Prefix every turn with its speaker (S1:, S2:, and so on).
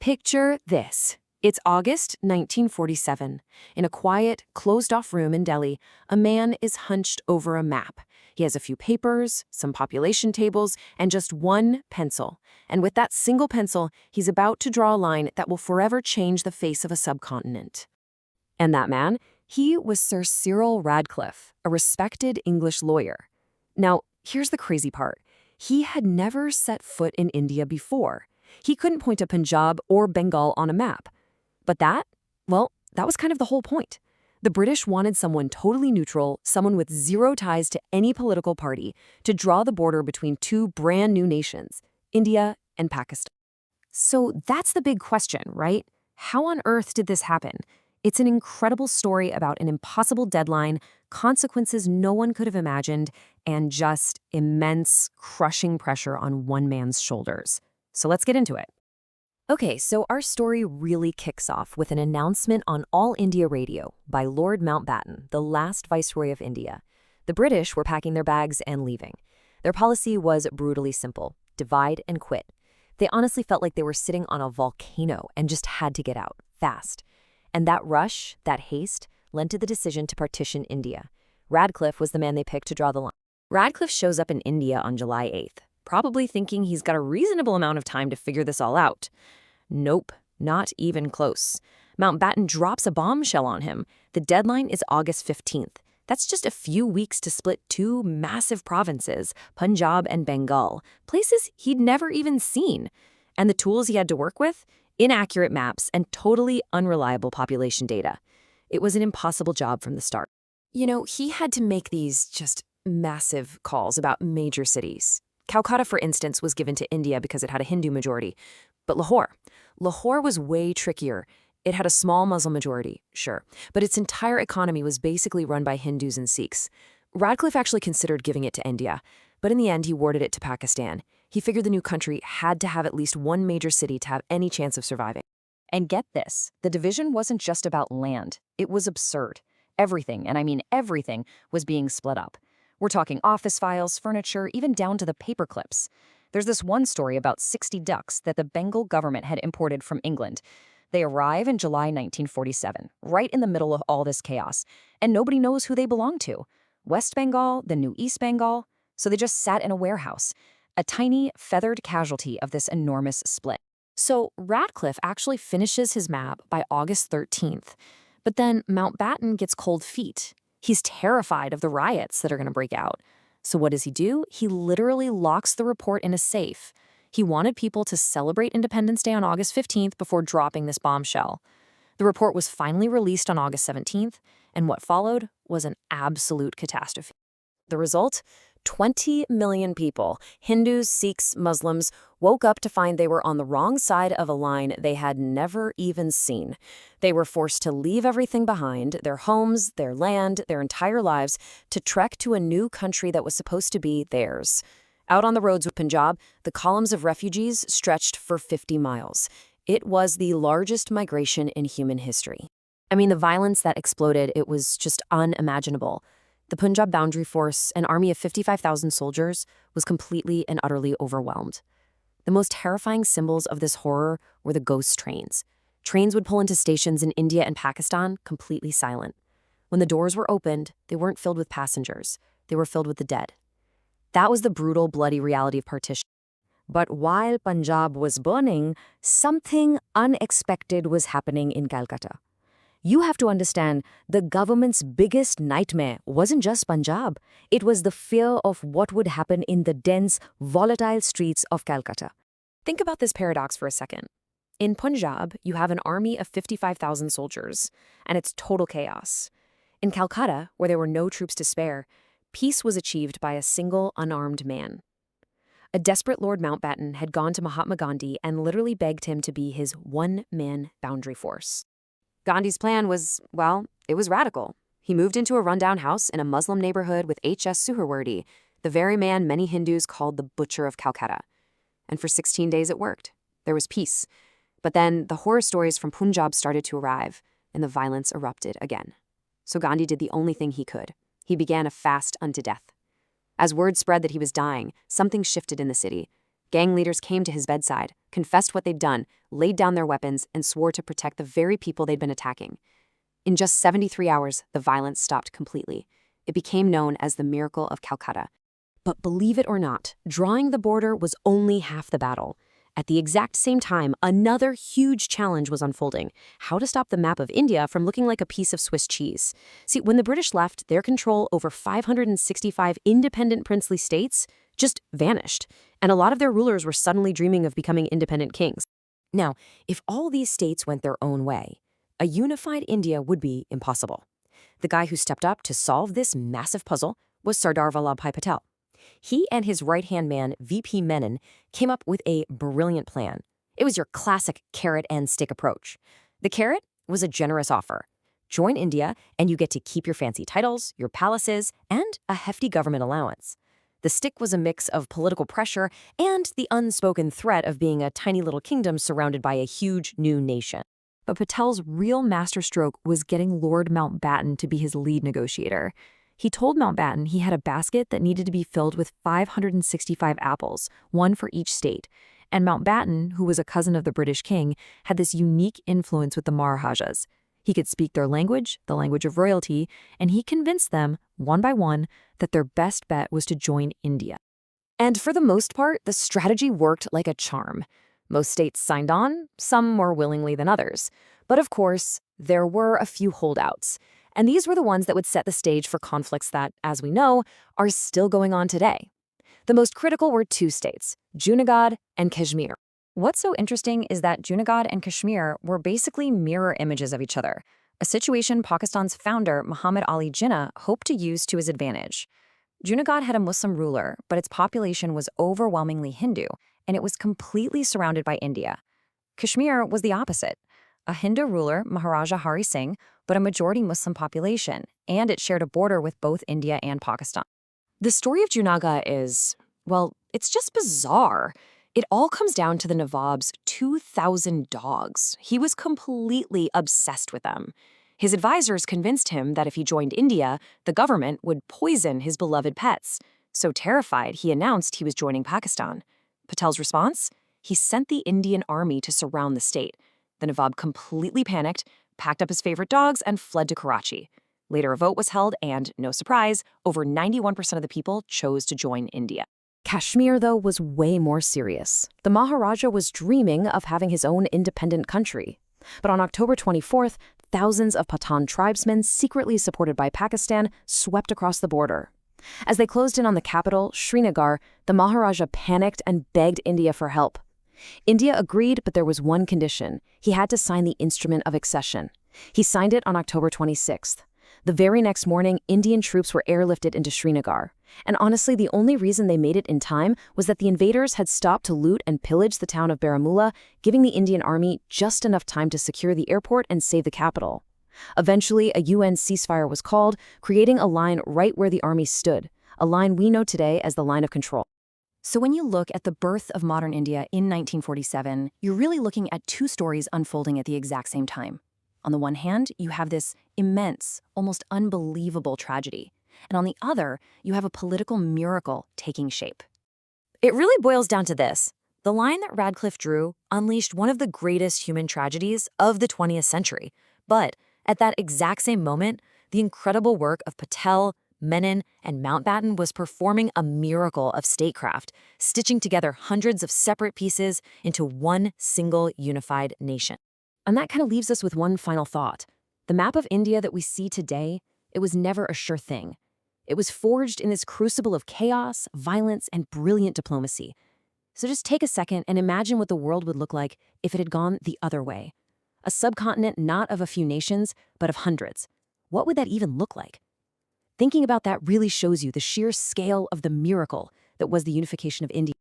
S1: Picture this. It's August 1947. In a quiet, closed-off room in Delhi, a man is hunched over a map. He has a few papers, some population tables, and just one pencil. And with that single pencil, he's about to draw a line that will forever change the face of a subcontinent. And that man? He was Sir Cyril Radcliffe, a respected English lawyer. Now, here's the crazy part. He had never set foot in India before. He couldn't point to Punjab or Bengal on a map. But that was kind of the whole point. The British wanted someone totally neutral, someone with zero ties to any political party, to draw the border between two brand new nations, India and Pakistan. So that's the big question, right? How on earth did this happen? It's an incredible story about an impossible deadline, consequences no one could have imagined, and just immense, crushing pressure on one man's shoulders. So let's get into it. Okay, so our story really kicks off with an announcement on All India Radio by Lord Mountbatten, the last Viceroy of India. The British were packing their bags and leaving. Their policy was brutally simple: divide and quit. They honestly felt like they were sitting on a volcano and just had to get out, fast. And that rush, that haste, led to the decision to partition India. Radcliffe was the man they picked to draw the line. Radcliffe shows up in India on July 8th, probably thinking he's got a reasonable amount of time to figure this all out. Nope, not even close. Mountbatten drops a bombshell on him. The deadline is August 15th. That's just a few weeks to split two massive provinces, Punjab and Bengal, places he'd never even seen. And the tools he had to work with? Inaccurate maps and totally unreliable population data. It was an impossible job from the start. He had to make these just massive calls about major cities. Calcutta, for instance, was given to India because it had a Hindu majority. But Lahore was way trickier. It had a small Muslim majority, sure, but its entire economy was basically run by Hindus and Sikhs. Radcliffe actually considered giving it to India, but in the end he awarded it to Pakistan. He figured the new country had to have at least one major city to have any chance of surviving. And get this, the division wasn't just about land. It was absurd. Everything, and I mean everything, was being split up. We're talking office files, furniture, even down to the paper clips. There's this one story about 60 ducks that the Bengal government had imported from England. They arrive in July 1947, right in the middle of all this chaos, and nobody knows who they belong to. West Bengal, the new East Bengal, so they just sat in a warehouse, a tiny, feathered casualty of this enormous split. So Radcliffe actually finishes his map by August 13th, but then Mountbatten gets cold feet. He's terrified of the riots that are going to break out. So what does he do? He literally locks the report in a safe. He wanted people to celebrate Independence Day on August 15th before dropping this bombshell. The report was finally released on August 17th, and what followed was an absolute catastrophe. The result? 20 million people, Hindus, Sikhs, Muslims, woke up to find they were on the wrong side of a line they had never even seen. They were forced to leave everything behind, their homes, their land, their entire lives, to trek to a new country that was supposed to be theirs. Out on the roads of Punjab, the columns of refugees stretched for 50 miles. It was the largest migration in human history. I mean, the violence that exploded, it was just unimaginable. The Punjab Boundary Force, an army of 55,000 soldiers, was completely and utterly overwhelmed. The most terrifying symbols of this horror were the ghost trains. Trains would pull into stations in India and Pakistan completely silent. When the doors were opened, they weren't filled with passengers. They were filled with the dead. That was the brutal, bloody reality of partition. But while Punjab was burning, something unexpected was happening in Calcutta. You have to understand, the government's biggest nightmare wasn't just Punjab. It was the fear of what would happen in the dense, volatile streets of Calcutta. Think about this paradox for a second. In Punjab, you have an army of 55,000 soldiers, and it's total chaos. In Calcutta, where there were no troops to spare, peace was achieved by a single unarmed man. A desperate Lord Mountbatten had gone to Mahatma Gandhi and literally begged him to be his one-man boundary force. Gandhi's plan was, it was radical. He moved into a rundown house in a Muslim neighborhood with H.S. Suhrawardy, the very man many Hindus called the Butcher of Calcutta. And for 16 days it worked. There was peace. But then the horror stories from Punjab started to arrive, and the violence erupted again. So Gandhi did the only thing he could. He began a fast unto death. As word spread that he was dying, something shifted in the city. Gang leaders came to his bedside, confessed what they'd done, laid down their weapons, and swore to protect the very people they'd been attacking. In just 73 hours, the violence stopped completely. It became known as the Miracle of Calcutta. But believe it or not, drawing the border was only half the battle. At the exact same time, another huge challenge was unfolding: how to stop the map of India from looking like a piece of Swiss cheese. See, when the British left, their control over 565 independent princely states just vanished, and a lot of their rulers were suddenly dreaming of becoming independent kings. Now, if all these states went their own way, a unified India would be impossible. The guy who stepped up to solve this massive puzzle was Sardar Vallabhbhai Patel. He and his right-hand man, VP Menon, came up with a brilliant plan. It was your classic carrot-and-stick approach. The carrot was a generous offer. Join India, and you get to keep your fancy titles, your palaces, and a hefty government allowance. The stick was a mix of political pressure and the unspoken threat of being a tiny little kingdom surrounded by a huge new nation. But Patel's real masterstroke was getting Lord Mountbatten to be his lead negotiator. He told Mountbatten he had a basket that needed to be filled with 565 apples, one for each state. And Mountbatten, who was a cousin of the British king, had this unique influence with the Maharajas. He could speak their language, the language of royalty, and he convinced them, one by one, that their best bet was to join India. And for the most part, the strategy worked like a charm. Most states signed on, some more willingly than others. But of course, there were a few holdouts. And these were the ones that would set the stage for conflicts that, as we know, are still going on today. The most critical were two states, Junagadh and Kashmir. What's so interesting is that Junagadh and Kashmir were basically mirror images of each other, a situation Pakistan's founder, Muhammad Ali Jinnah, hoped to use to his advantage. Junagadh had a Muslim ruler, but its population was overwhelmingly Hindu, and it was completely surrounded by India. Kashmir was the opposite. A Hindu ruler, Maharaja Hari Singh, but a majority Muslim population, and it shared a border with both India and Pakistan. The story of Junagadh is, well, it's just bizarre. It all comes down to the Nawab's 2,000 dogs. He was completely obsessed with them. His advisors convinced him that if he joined India, the government would poison his beloved pets. So terrified, he announced he was joining Pakistan. Patel's response? He sent the Indian army to surround the state. The Nawab completely panicked, packed up his favorite dogs, and fled to Karachi. Later, a vote was held, and, no surprise, over 91% of the people chose to join India. Kashmir, though, was way more serious. The Maharaja was dreaming of having his own independent country. But on October 24th, thousands of Pathan tribesmen, secretly supported by Pakistan, swept across the border. As they closed in on the capital, Srinagar, the Maharaja panicked and begged India for help. India agreed, but there was one condition. He had to sign the Instrument of Accession. He signed it on October 26th. The very next morning, Indian troops were airlifted into Srinagar. And honestly, the only reason they made it in time was that the invaders had stopped to loot and pillage the town of Baramulla, giving the Indian army just enough time to secure the airport and save the capital. Eventually, a UN ceasefire was called, creating a line right where the army stood, a line we know today as the Line of Control. So when you look at the birth of modern India in 1947, you're really looking at two stories unfolding at the exact same time. On the one hand, you have this immense, almost unbelievable tragedy. And on the other, you have a political miracle taking shape. It really boils down to this. The line that Radcliffe drew unleashed one of the greatest human tragedies of the 20th century. But at that exact same moment, the incredible work of Patel, Menon, and Mountbatten was performing a miracle of statecraft, stitching together hundreds of separate pieces into one single unified nation. And that kind of leaves us with one final thought. The map of India that we see today, it was never a sure thing. It was forged in this crucible of chaos, violence, and brilliant diplomacy. So just take a second and imagine what the world would look like if it had gone the other way. A subcontinent not of a few nations, but of hundreds. What would that even look like? Thinking about that really shows you the sheer scale of the miracle that was the unification of India.